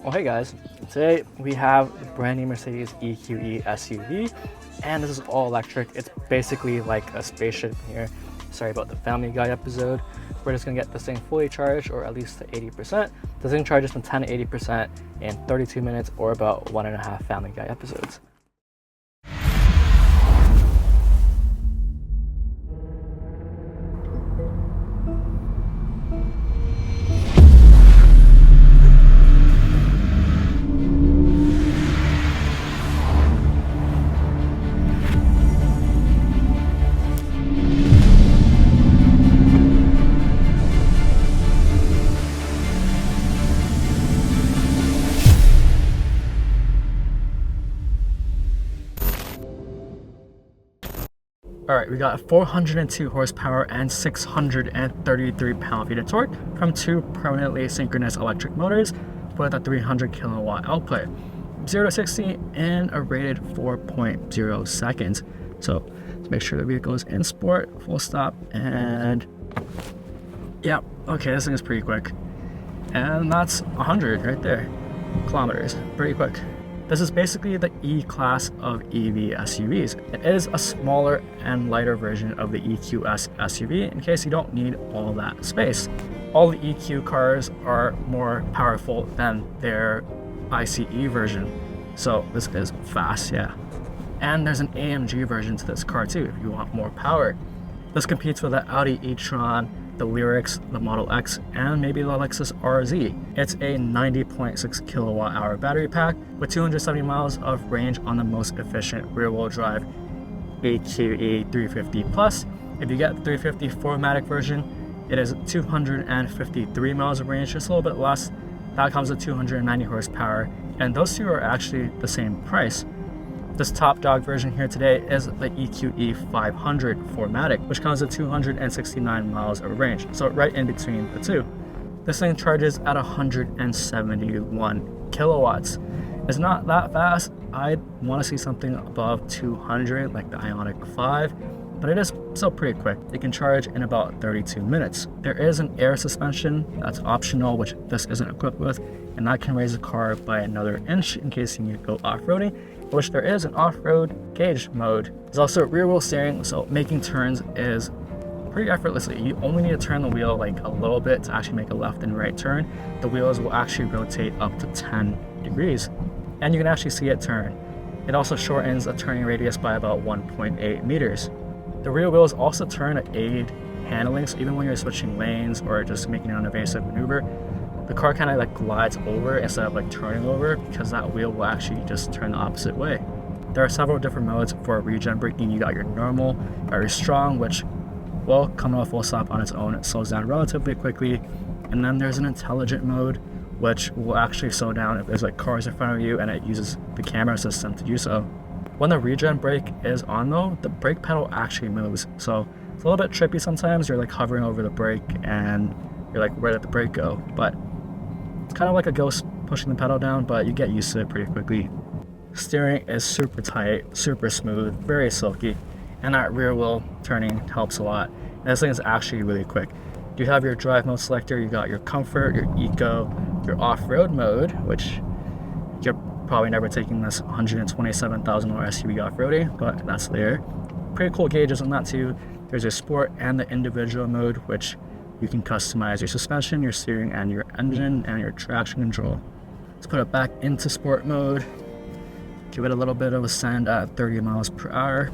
Well, hey guys, today we have the brand new Mercedes EQE SUV, and this is all electric. It's basically like a spaceship here. Sorry about the Family Guy episode. We're just gonna get this thing fully charged, or at least to 80%. This thing charges from 10 to 80% in 32 minutes, or about 1.5 Family Guy episodes. Alright, we got 402 horsepower and 633 pound-feet of torque from two permanently synchronous electric motors with a 300 kilowatt output. 0 to 60 in a rated 4.0 seconds. So let's make sure the vehicle is in sport, full stop, and yeah, okay, this thing is pretty quick. And that's 100 right there, kilometers, pretty quick. This is basically the E-Class of EV SUVs. It is a smaller and lighter version of the EQS SUV in case you don't need all that space. All the EQ cars are more powerful than their ICE version, so this is fast, yeah. And there's an AMG version to this car too if you want more power. This competes with the Audi e-tron, the Lyrics, the Model X, and maybe the Lexus RZ. It's a 90.6 kilowatt hour battery pack with 270 miles of range on the most efficient rear-wheel drive EQE 350 Plus. If you get the 350 4MATIC version, it is 253 miles of range, just a little bit less. That comes with 290 horsepower, and those two are actually the same price. This top dog version here today is the EQE 500 4MATIC, which comes with 269 miles of range, so right in between the two. This thing charges at 171 kilowatts. It's not that fast. I want to see something above 200 like the Ioniq 5, but it is still pretty quick. It can charge in about 32 minutes. There is an air suspension that's optional, which this isn't equipped with, and that can raise the car by another inch in case you need to go off-roading, which there is an off-road gauge mode. There's also rear wheel steering, so making turns is pretty effortlessly. You only need to turn the wheel like a little bit to actually make a left and right turn. The wheels will actually rotate up to 10 degrees, and you can actually see it turn. It also shortens the turning radius by about 1.8 meters. The rear wheels also turn to aid handling, so even when you're switching lanes or just making an evasive maneuver, the car kind of like glides over instead of like turning over, because that wheel will actually just turn the opposite way. There are several different modes for regen braking. You got your normal, very strong, which will come off full stop on its own. It slows down relatively quickly. And then there's an intelligent mode, which will actually slow down if there's like cars in front of you, and it uses the camera system to do so. When the regen brake is on though, the brake pedal actually moves. So it's a little bit trippy sometimes. You're like hovering over the brake and you're like, where did the brake go? But it's kind of like a ghost pushing the pedal down, but you get used to it pretty quickly. Steering is super tight, super smooth, very silky, and that rear wheel turning helps a lot. And this thing is actually really quick. You have your drive mode selector, you got your comfort, your eco, your off-road mode, which you're probably never taking this $127,000 SUV off-roading, but that's there. Pretty cool gauges on that too. There's your sport and the individual mode, which you can customize your suspension, your steering, and your engine, and your traction control. Let's put it back into sport mode. Give it a little bit of a send at 30 miles per hour.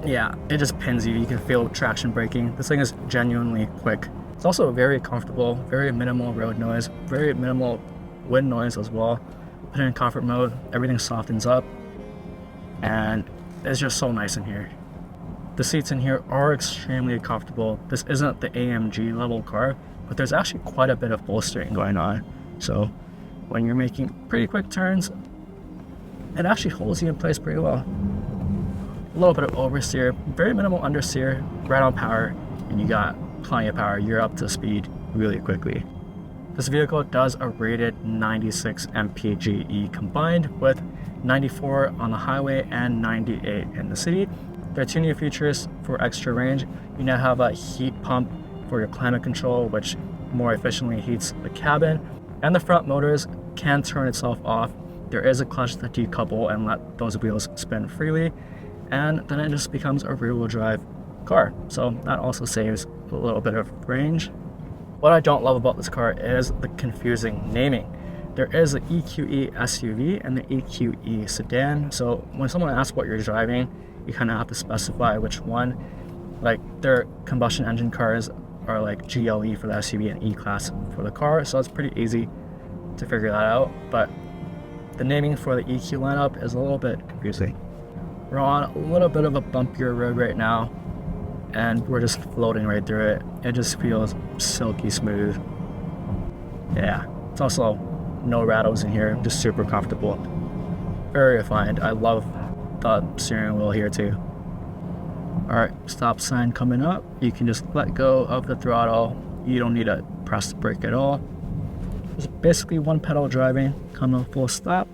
Yeah, it just pins you. You can feel traction braking. This thing is genuinely quick. It's also very comfortable, very minimal road noise, very minimal wind noise as well. Put it in comfort mode, everything softens up, and it's just so nice in here. The seats in here are extremely comfortable. This isn't the AMG level car, but there's actually quite a bit of bolstering going on. So when you're making pretty quick turns, it actually holds you in place pretty well. A little bit of oversteer, very minimal understeer, right on power, and you got plenty of power. You're up to speed really quickly. This vehicle does a rated 96 mpge combined with 94 on the highway and 98 in the city. There are two new features for extra range. You now have a heat pump for your climate control, which more efficiently heats the cabin. And the front motors can turn itself off. There is a clutch to decouple and let those wheels spin freely, and then it just becomes a rear-wheel drive car. So that also saves a little bit of range. What I don't love about this car is the confusing naming. There is the EQE SUV and the EQE sedan. So when someone asks what you're driving, you kind of have to specify which one. Like their combustion engine cars are like GLE for the SUV and E-Class for the car. So it's pretty easy to figure that out. But the naming for the EQ lineup is a little bit confusing. We're on a little bit of a bumpier road right now, and we're just floating right through it. It just feels silky smooth. Yeah, it's also no rattles in here, just super comfortable. Very refined. I love the steering wheel here too. Alright, stop sign coming up. You can just let go of the throttle. You don't need to press the brake at all. It's basically one pedal driving, come to a full stop,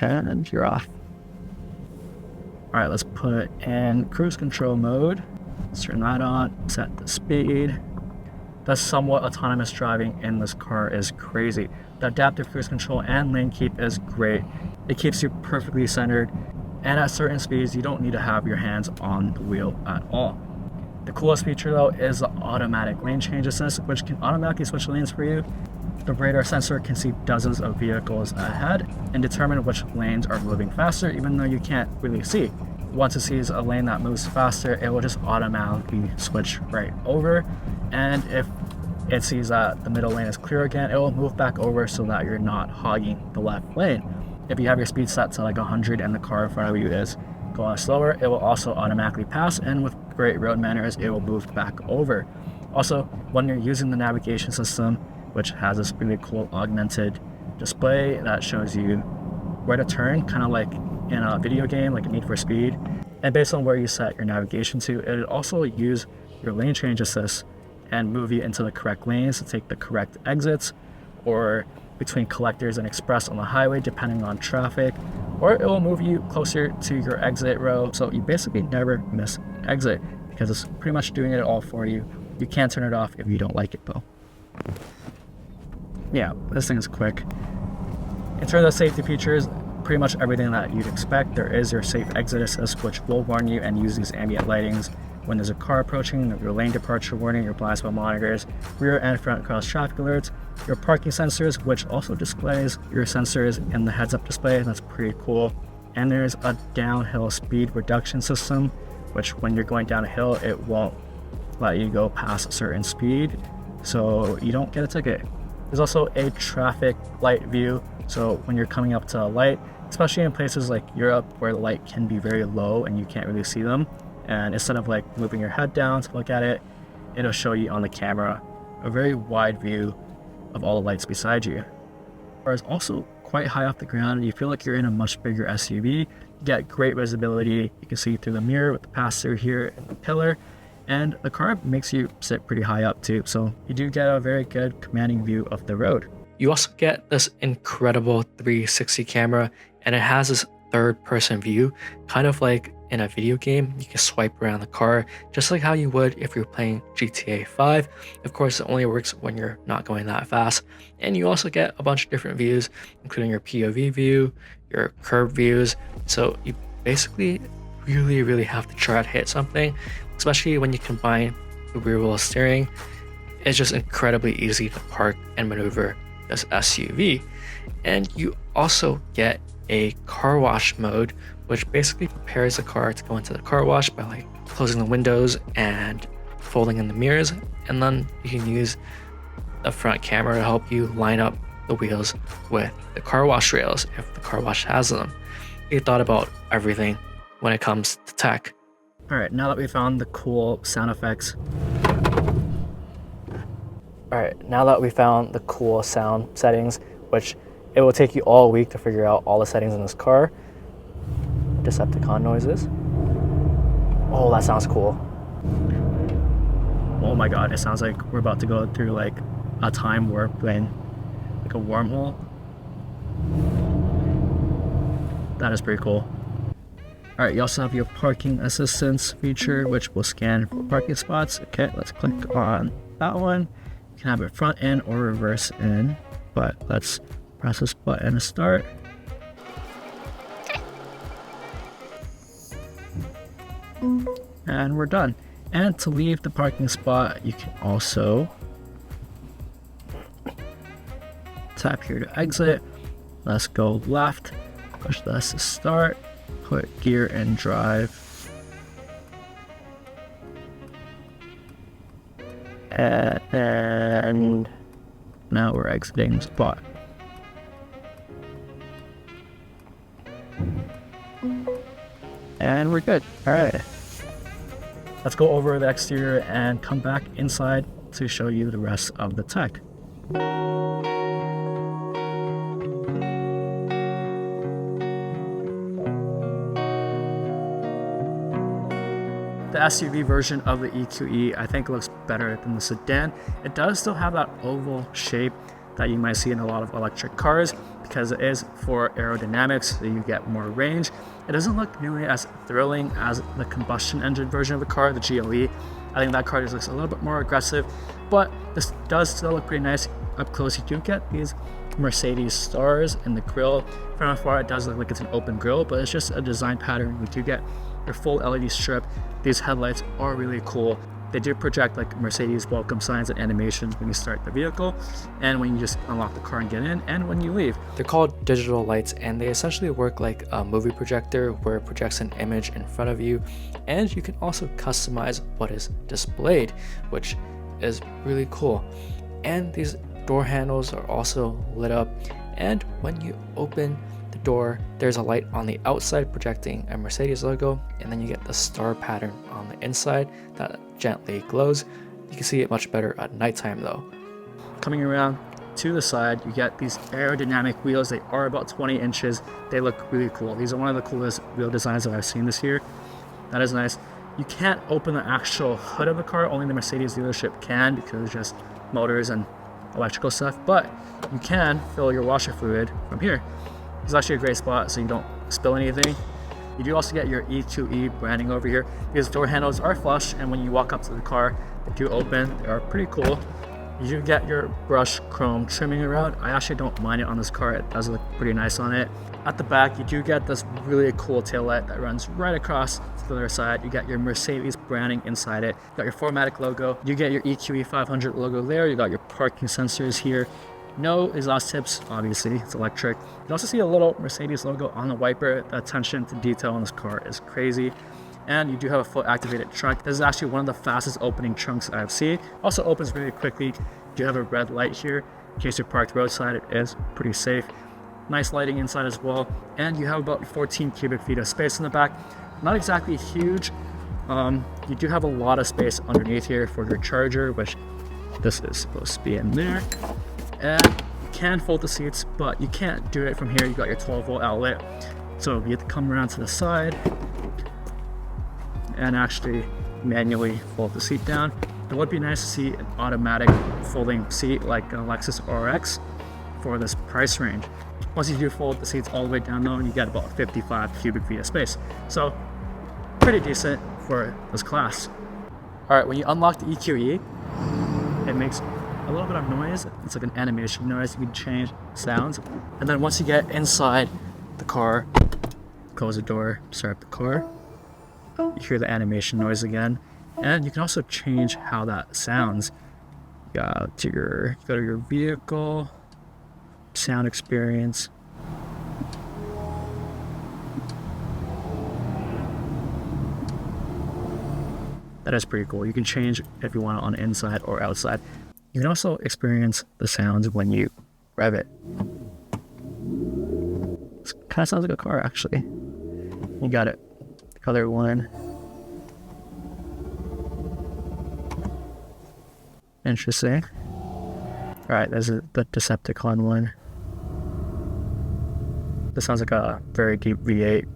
and you're off. Alright, let's put it in cruise control mode. Let's turn that on, set the speed. The somewhat autonomous driving in this car is crazy. The adaptive cruise control and lane keep is great. It keeps you perfectly centered, and at certain speeds you don't need to have your hands on the wheel at all. The coolest feature though is the automatic lane change assist, which can automatically switch lanes for you. The radar sensor can see dozens of vehicles ahead and determine which lanes are moving faster, even though you can't really see. Once it sees a lane that moves faster, it will just automatically switch right over. And if it sees that the middle lane is clear again, it will move back over so that you're not hogging the left lane. If you have your speed set to like 100 and the car in front of you is going slower, it will also automatically pass, and with great road manners, it will move back over. Also, when you're using the navigation system, which has this really cool augmented display that shows you where to turn, kind of like in a video game, like a Need for Speed. And based on where you set your navigation to, it will also use your lane change assist and move you into the correct lanes to take the correct exits, or between collectors and express on the highway depending on traffic, or it will move you closer to your exit row, so you basically never miss an exit because it's pretty much doing it all for you. You can't turn it off if you don't like it though. Yeah, this thing is quick. In terms of safety features, pretty much everything that you'd expect. There is your safe exit assist, which will warn you and use these ambient lightings when there's a car approaching, your lane departure warning, your blind spot monitors, rear and front cross traffic alerts, your parking sensors, which also displays your sensors in the heads-up display. That's pretty cool. And there's a downhill speed reduction system, which when you're going down a hill, it won't let you go past a certain speed, so you don't get a ticket. There's also a traffic light view, so when you're coming up to a light, especially in places like Europe where the light can be very low and you can't really see them, and instead of like moving your head down to look at it, it'll show you on the camera a very wide view of all the lights beside you. It's also quite high off the ground, and you feel like you're in a much bigger SUV. You get great visibility. You can see through the mirror with the pass-through here and the pillar, and the car makes you sit pretty high up too, so you do get a very good commanding view of the road. You also get this incredible 360 camera, and it has this third-person view, kind of like in a video game. You can swipe around the car just like how you would if you're playing GTA 5. Of course, it only works when you're not going that fast. And you also get a bunch of different views, including your POV view, your curve views. So you basically really have to try to hit something, especially when you combine the rear wheel steering. It's just incredibly easy to park and maneuver this SUV. And you also get a car wash mode, which basically prepares the car to go into the car wash by like closing the windows and folding in the mirrors, and then you can use the front camera to help you line up the wheels with the car wash rails if the car wash has them. You thought about everything when it comes to tech. All right, now that we found the cool sound effects. All right, now that we found the cool sound settings, which it will take you all week to figure out all the settings in this car. Decepticon noises. Oh, that sounds cool. Oh my god, it sounds like we're about to go through like a time warp lane, like a wormhole. That is pretty cool. All right, you also have your parking assistance feature, which will scan for parking spots. Okay, let's click on that one. You can have it front in or reverse in. but let's press this button to start. And we're done. And to leave the parking spot, you can also tap here to exit. Let's go left, push this to start, put gear in drive. And now we're exiting the spot. And we're good. All right. Let's go over the exterior and come back inside to show you the rest of the tech. The SUV version of the EQE, I think, looks better than the sedan. It does still have that oval shape that you might see in a lot of electric cars because it is for aerodynamics, so you get more range. It doesn't look nearly as thrilling as the combustion engine version of the car, the GLE. I think that car just looks a little bit more aggressive, but this does still look pretty nice. Up close, you do get these Mercedes stars in the grille. From afar, it does look like it's an open grille, but it's just a design pattern. You do get your full LED strip. These headlights are really cool. They do project like Mercedes welcome signs and animations when you start the vehicle, and when you just unlock the car and get in, and when you leave. They're called digital lights, and they essentially work like a movie projector where it projects an image in front of you, and you can also customize what is displayed, which is really cool. And these door handles are also lit up, and when you open the door, there's a light on the outside projecting a Mercedes logo, and then you get the star pattern on the inside that gently glows. You can see it much better at nighttime though. Coming around to the side, you get these aerodynamic wheels. They are about 20 inches. They look really cool. These are one of the coolest wheel designs that I've seen this year. That is nice. You can't open the actual hood of the car. Only the Mercedes dealership can, because it's just motors and electrical stuff, but you can fill your washer fluid from here. It's actually a great spot so you don't spill anything. You do also get your EQE branding over here. These door handles are flush, and when you walk up to the car, they do open. They are pretty cool. You do get your brushed chrome trimming around. I actually don't mind it on this car. It does look pretty nice on it. At the back, you do get this really cool taillight that runs right across to the other side. You got your Mercedes branding inside it. You got your 4MATIC logo. You get your EQE 500 logo there. You got your parking sensors here. No exhaust tips, obviously, it's electric. You can also see a little Mercedes logo on the wiper. The attention to detail on this car is crazy. And you do have a full activated trunk. This is actually one of the fastest opening trunks I've seen. Also opens really quickly. You do have a red light here. In case you're parked roadside, it is pretty safe. Nice lighting inside as well. And you have about 14 cubic feet of space in the back. Not exactly huge. You do have a lot of space underneath here for your charger, which this is supposed to be in there. And you can fold the seats, but you can't do it from here. You got your 12-volt outlet, so you have to come around to the side and actually manually fold the seat down. It would be nice to see an automatic folding seat like a Lexus RX for this price range. Once you do fold the seats all the way down though, you get about 55 cubic feet of space, so pretty decent for this class. All right, when you unlock the EQE, it makes a little bit of noise. It's like an animation noise. You can change sounds, and then once you get inside the car, close the door, start up the car, you hear the animation noise again, and you can also change how that sounds. Go to your vehicle, sound experience. That is pretty cool. You can change if you want it on the inside or outside. You can also experience the sounds when you rev it. This kind of sounds like a car, actually. You got it. Color one. Interesting. All right, there's the Decepticon one. This sounds like a very deep V8.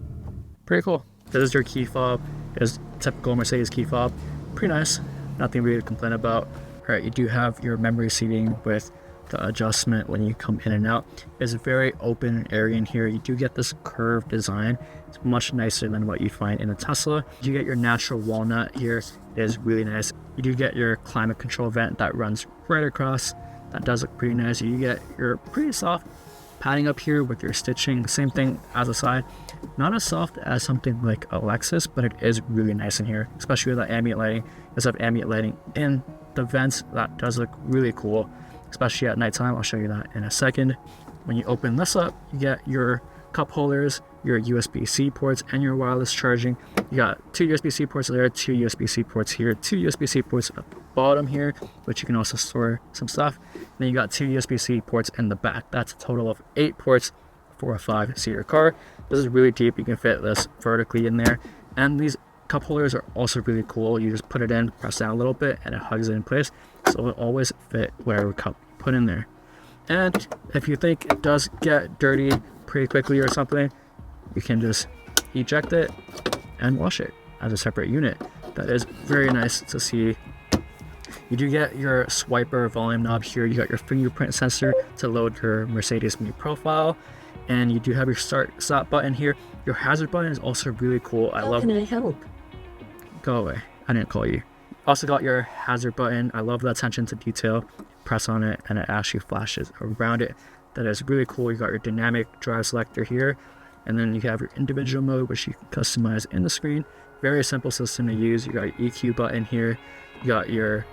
Pretty cool. This is your key fob. It's typical Mercedes key fob. Pretty nice. Nothing really to complain about. All right, you do have your memory seating with the adjustment when you come in and out. It's a very open area in here. You do get this curved design. It's much nicer than what you find in a Tesla. You get your natural walnut here. It is really nice. You do get your climate control vent that runs right across That does look pretty nice. You get your pretty soft padding up here with your stitching. The same thing as the side. Not as soft as something like a Lexus, but it is really nice in here, especially with that ambient lighting. Let's have ambient lighting in the vents. That does look really cool, especially at nighttime. I'll show you that in a second. When you open this up, you get your cup holders, your USB-C ports, and your wireless charging. You got 2 USB-C ports there, 2 USB-C ports here, 2 USB-C ports at the bottom here, which you can also store some stuff. And then you got 2 USB-C ports in the back. That's a total of 8 ports for a 5-seater car. This is really deep. You can fit this vertically in there. And these cup holders are also really cool. You just put it in, press down a little bit, and it hugs it in place. So it'll always fit whatever cup you put in there. And if you think it does get dirty pretty quickly or something, you can just eject it and wash it as a separate unit. That is very nice to see. You do get your swiper volume knob here. You got your fingerprint sensor to load your Mercedes-Benz profile, and you do have your stop button here. Your hazard button is also really cool. How can I help? Go away. I didn't call you. Also got your hazard button. I love the attention to detail. Press on it and it actually flashes around it. That is really cool. You got your dynamic drive selector here, and then you have your individual mode, which you can customize in the screen. Very simple system to use. You got your EQ button here. You got your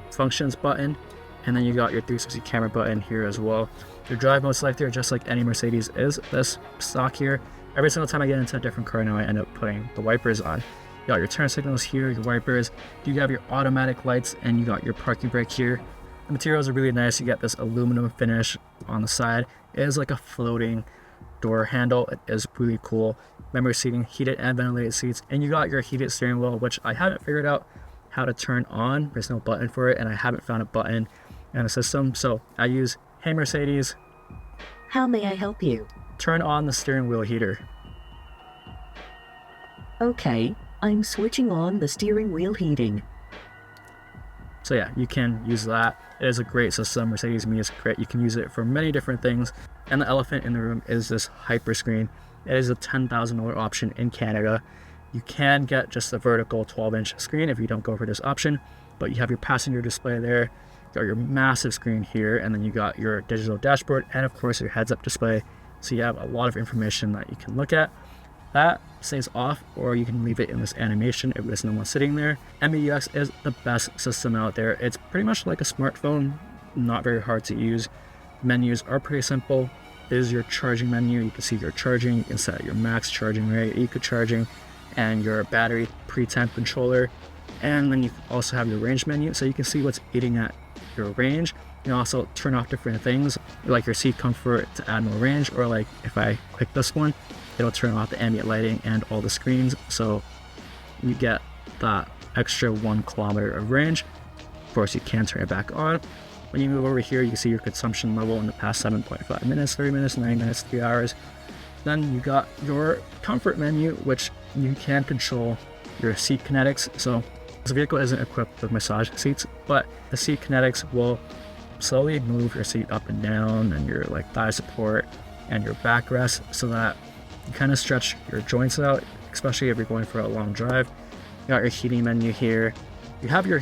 functions button, and then you got your 360 camera button here as well. Your drive mode selector, just like any Mercedes is this stock here. Every single time I get into a different car now, I end up putting the wipers on. You got your turn signals here, your wipers. You have your automatic lights, and you got your parking brake here. The materials are really nice. You get this aluminum finish on the side. It is like a floating door handle. It is really cool. Memory seating, heated and ventilated seats, and you got your heated steering wheel, which I haven't figured out how to turn on. There's no button for it, and I haven't found a button in the system. So I use, hey Mercedes, How may I help you? turn on the steering wheel heater. Okay, I'm switching on the steering wheel heating. So yeah, you can use that. It is a great system. Mercedes-Benz is great. You can use it for many different things. And the elephant in the room is this hyper screen. It is a $10,000 option in Canada. You can get just a vertical 12-inch screen if you don't go for this option, but you have your passenger display there, you got your massive screen here, and then you got your digital dashboard, and of course your heads-up display. So you have a lot of information that you can look at. That stays off, or you can leave it in this animation if there's no one sitting there. MBUX is the best system out there. It's pretty much like a smartphone, not very hard to use. Menus are pretty simple. This is your charging menu. You can see your charging. You can set your max charging rate, eco charging, and your battery pre-temp controller. And then you also have your range menu, so you can see what's eating at your range. You can also turn off different things, like your seat comfort to add more range, or like if I click this one, it'll turn off the ambient lighting and all the screens, so you get that extra 1 kilometer of range. Of course, you can turn it back on. When you move over here, you can see your consumption level in the past 7.5 minutes, 30 minutes, 90 minutes, 3 hours. Then you got your comfort menu, which you can control your seat kinetics. So this vehicle isn't equipped with massage seats, but the seat kinetics will slowly move your seat up and down, and your like thigh support and your backrest, so that you kind of stretch your joints out, especially if you're going for a long drive. You got your heating menu here. You have your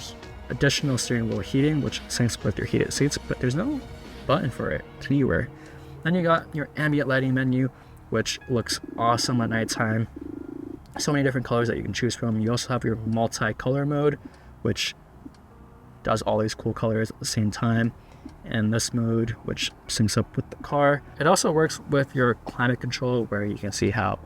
additional steering wheel heating, which syncs with your heated seats, but there's no button for it anywhere. Then you got your ambient lighting menu, which looks awesome at nighttime. So many different colors that you can choose from. You also have your multi-color mode, which does all these cool colors at the same time. And this mode, which syncs up with the car. It also works with your climate control, where you can see how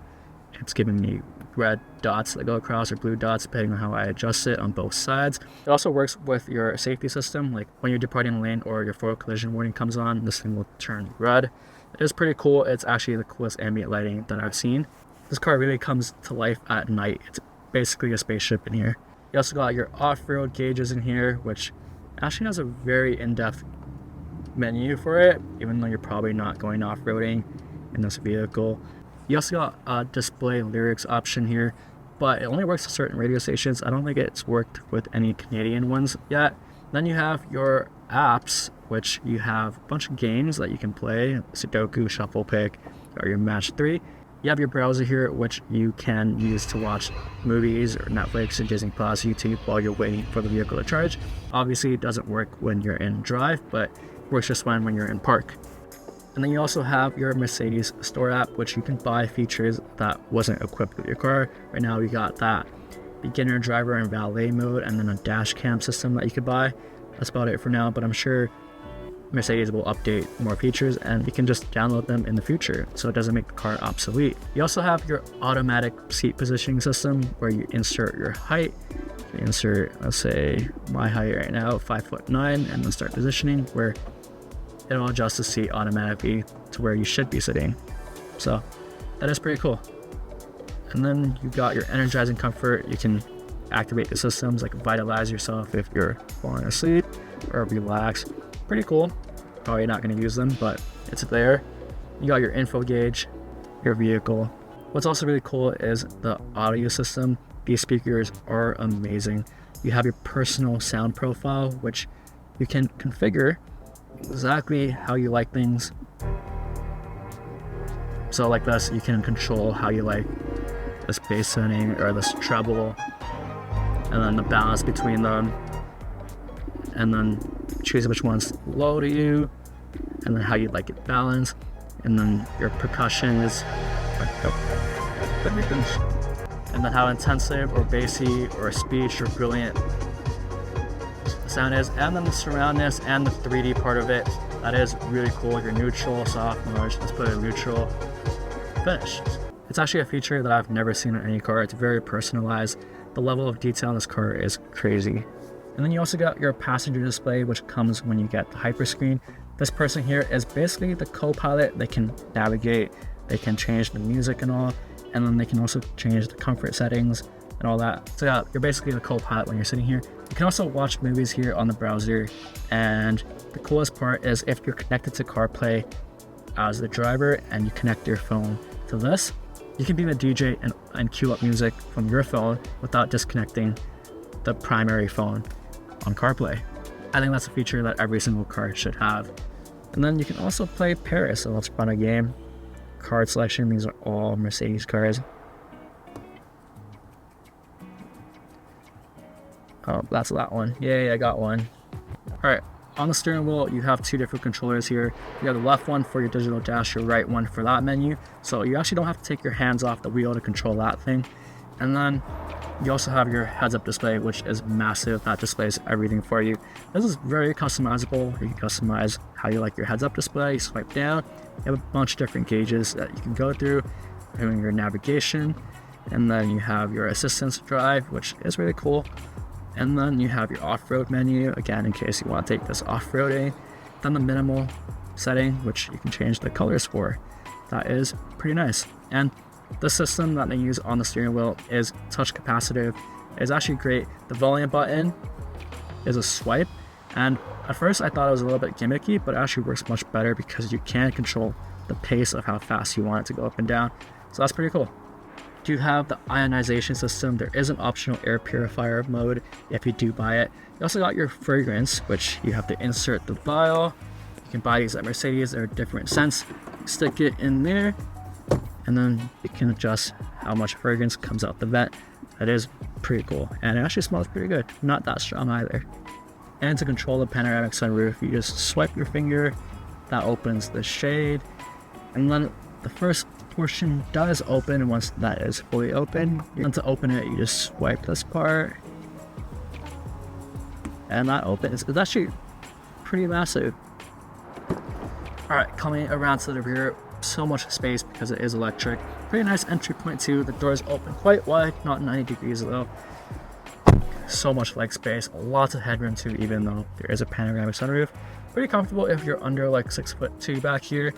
it's giving me red dots that go across, or blue dots, depending on how I adjust it on both sides. It also works with your safety system, like when you're departing a lane or your forward collision warning comes on, this thing will turn red. It is pretty cool. It's actually the coolest ambient lighting that I've seen. This car really comes to life at night. It's basically a spaceship in here. You also got your off-road gauges in here, which actually has a very in-depth menu for it, even though you're probably not going off-roading in this vehicle. You also got a display lyrics option here, but it only works with certain radio stations. I don't think it's worked with any Canadian ones yet. Then you have your apps, which you have a bunch of games that you can play, Sudoku, Shuffle Pick, or your Match 3. You have your browser here, which you can use to watch movies or Netflix or Disney Plus, YouTube while you're waiting for the vehicle to charge. Obviously, it doesn't work when you're in drive, but works just fine when you're in park. And then you also have your Mercedes store app, which you can buy features that wasn't equipped with your car. Right now, we got that beginner, driver, and valet mode, and then a dash cam system that you could buy. That's about it for now, but I'm sure Mercedes will update more features and you can just download them in the future so it doesn't make the car obsolete. You also have your automatic seat positioning system where you insert your height. You insert, let's say my height right now, 5'9", and then start positioning where it'll adjust the seat automatically to where you should be sitting. So that is pretty cool. And then you got your energizing comfort. You can activate the systems like vitalize yourself if you're falling asleep or relax. Pretty cool. Probably not going to use them, but it's there. You got your info gauge, your vehicle. What's also really cool is the audio system. These speakers are amazing. You have your personal sound profile, which you can configure exactly how you like things. So like this, you can control how you like this bass setting or this treble, and then the balance between them, and then choose which one's low to you, and then how you like it balanced, and then your percussion is, and then how intensive or bassy or speech or brilliant the sound is, and then the surroundness and the 3D part of it. That is really cool. Your neutral, soft, large. Let's put it in neutral. Finish. It's actually a feature that I've never seen on any car. It's very personalized. The level of detail in this car is crazy. And then you also got your passenger display, which comes when you get the hyperscreen. This person here is basically the co-pilot. They can navigate, they can change the music and all, and then they can also change the comfort settings and all that. So yeah, you're basically the co-pilot when you're sitting here. You can also watch movies here on the browser, and the coolest part is if you're connected to CarPlay as the driver and you connect your phone to this, you can be the DJ and cue up music from your phone without disconnecting the primary phone on CarPlay. I think that's a feature that every single car should have. And then you can also play pairs. So let's run a game. Card selection, these are all Mercedes cars. Oh, that's that one. Yay, I got one. All right, on the steering wheel, you have two different controllers here. You have the left one for your digital dash, your right one for that menu. So you actually don't have to take your hands off the wheel to control that thing. And then you also have your heads-up display, which is massive. That displays everything for you. This is very customizable. You can customize how you like your heads-up display. You swipe down. You have a bunch of different gauges that you can go through, doing your navigation. And then you have your assistance drive, which is really cool. And then you have your off-road menu, again, in case you want to take this off-roading. Then the minimal setting, which you can change the colors for. That is pretty nice. And the system that they use on the steering wheel is touch capacitive. It's actually great. The volume button is a swipe, and at first I thought it was a little bit gimmicky, but it actually works much better because you can control the pace of how fast you want it to go up and down. So that's pretty cool. You have the ionization system. There is an optional air purifier mode if you do buy it. You also got your fragrance, which you have to insert the vial. You can buy these at Mercedes. They're different scents. Stick it in there, and then you can adjust how much fragrance comes out the vent. That is pretty cool, and it actually smells pretty good. Not that strong either. And to control the panoramic sunroof, you just swipe your finger, that opens the shade, and then the first portion does open, and once that is fully open, and to open it, you just swipe this part, and that opens. It's actually pretty massive. All right, coming around to the rear, so much space because it is electric. Pretty nice entry point too. The doors open quite wide, not 90 degrees though. So much leg space, lots of headroom too, even though there is a panoramic sunroof. Pretty comfortable if you're under like 6'2" back here.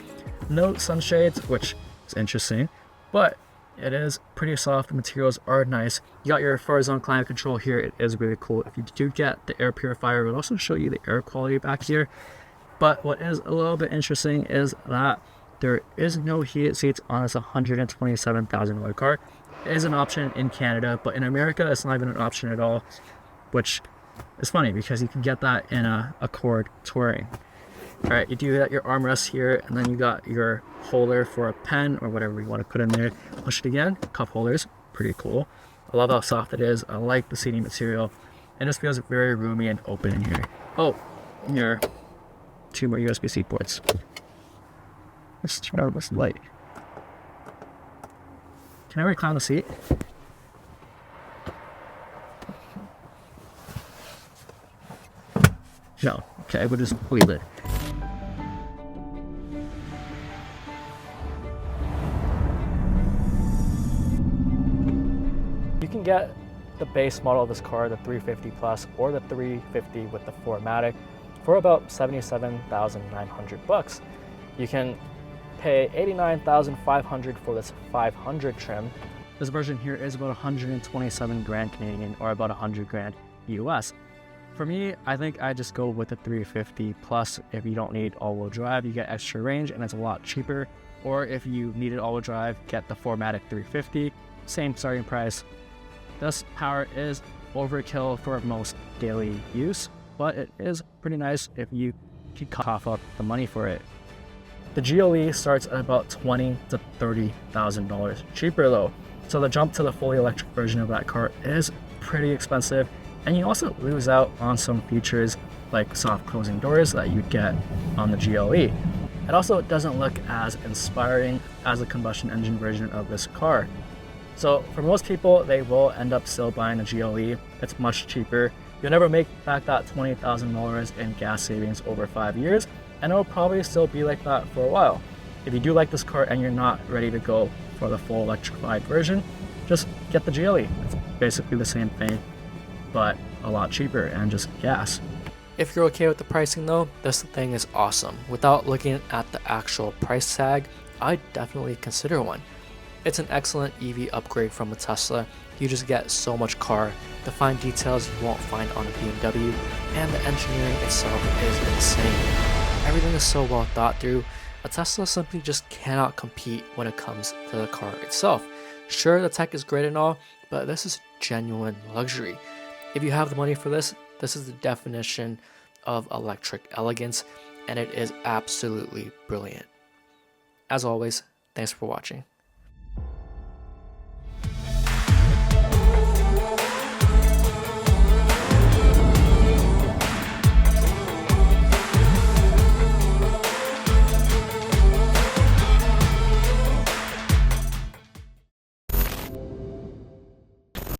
No sunshades, which is interesting, but it is pretty soft. The materials are nice. You got your 4-zone climate control here. It is really cool. If you do get the air purifier, it will also show you the air quality back here. But what is a little bit interesting is that there is no heated seats on this $127,000 car. It is an option in Canada, but in America, it's not even an option at all, which is funny because you can get that in a Accord Touring. All right, you do got your armrest here, and then you got your holder for a pen or whatever you want to put in there. Push it again, cup holders, pretty cool. I love how soft it is. I like the seating material. It just feels very roomy and open in here. Oh, your 2 more USB-C ports. Let's turn on this light. Can I recline the seat? No. Okay, we'll just leave it. You can get the base model of this car, the 350 Plus or the 350 with the 4MATIC, for about $77,900. You can pay $89,500 for this 500 trim. This version here is about 127 grand Canadian, or about 100 grand US. For me, I think I just go with the 350 Plus. If you don't need all-wheel drive, you get extra range and it's a lot cheaper. Or if you needed all-wheel drive, get the 4MATIC 350, same starting price. This power is overkill for most daily use, but it is pretty nice if you can cough up the money for it. The GLE starts at about $20,000 to $30,000 cheaper though. So the jump to the fully electric version of that car is pretty expensive, and you also lose out on some features like soft closing doors that you'd get on the GLE. It also doesn't look as inspiring as the combustion engine version of this car. So for most people, they will end up still buying the GLE. It's much cheaper. You'll never make back that $20,000 in gas savings over 5 years, and it'll probably still be like that for a while. If you do like this car and you're not ready to go for the full electrified version, just get the GLE. It's basically the same thing, but a lot cheaper and just gas. If you're okay with the pricing though, this thing is awesome. Without looking at the actual price tag, I'd definitely consider one. It's an excellent EV upgrade from a Tesla. You just get so much car, the fine details you won't find on a BMW, and the engineering itself is insane. Everything is so well thought through. A Tesla simply just cannot compete when it comes to the car itself. Sure, the tech is great and all, but this is genuine luxury. If you have the money for this, this is the definition of electric elegance, and it is absolutely brilliant. As always, thanks for watching.